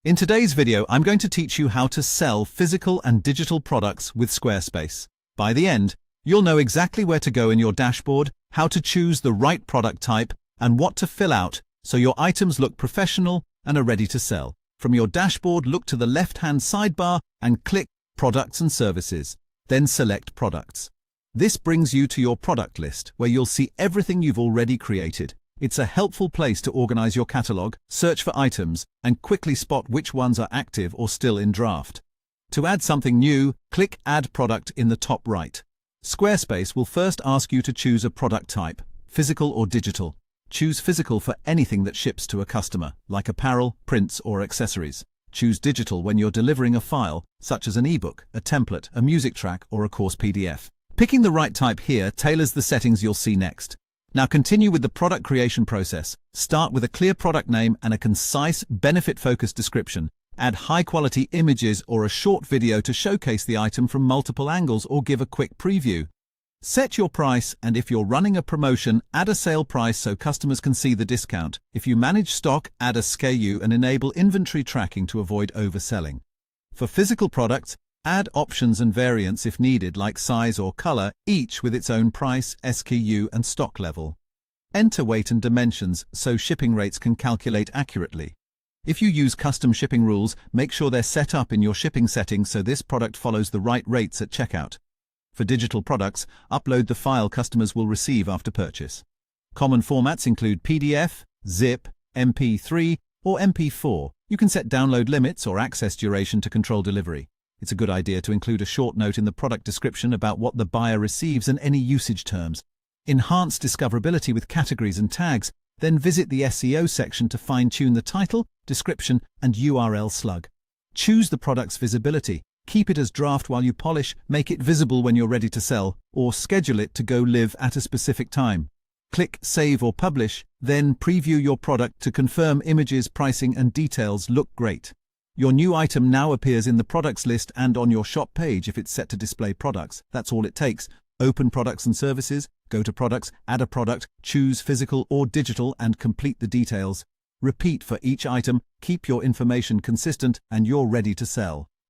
In today's video, I'm going to teach you how to sell physical and digital products with Squarespace. By the end, you'll know exactly where to go in your dashboard, how to choose the right product type, and what to fill out so your items look professional and are ready to sell. From your dashboard, look to the left-hand sidebar and click Products and Services. Then select Products. This brings you to your product list, where you'll see everything you've already created. It's a helpful place to organize your catalog, search for items, and quickly spot which ones are active or still in draft. To add something new, click Add Product in the top right. Squarespace will first ask you to choose a product type, physical or digital. Choose physical for anything that ships to a customer, like apparel, prints, or accessories. Choose digital when you're delivering a file, such as an ebook, a template, a music track, or a course PDF. Picking the right type here tailors the settings you'll see next. Now continue with the product creation process. Start with a clear product name and a concise, benefit-focused description. Add high-quality images or a short video to showcase the item from multiple angles or give a quick preview. Set your price, and if you're running a promotion, add a sale price so customers can see the discount. If you manage stock, add a SKU and enable inventory tracking to avoid overselling. For physical products, add options and variants if needed, like size or color, each with its own price, SKU, and stock level. Enter weight and dimensions so shipping rates can calculate accurately. If you use custom shipping rules, make sure they're set up in your shipping settings so this product follows the right rates at checkout. For digital products, upload the file customers will receive after purchase. Common formats include PDF, zip, MP3, or MP4. You can set download limits or access duration to control delivery. It's a good idea to include a short note in the product description about what the buyer receives and any usage terms. Enhance discoverability with categories and tags, then visit the SEO section to fine-tune the title, description, and URL slug. Choose the product's visibility. Keep it as draft while you polish, make it visible when you're ready to sell, or schedule it to go live at a specific time. Click Save or Publish, then preview your product to confirm images, pricing, and details look great. Your new item now appears in the products list and on your shop page if it's set to display products. That's all it takes. Open Products and Services, go to Products, add a product, choose physical or digital, and complete the details. Repeat for each item, keep your information consistent, and you're ready to sell.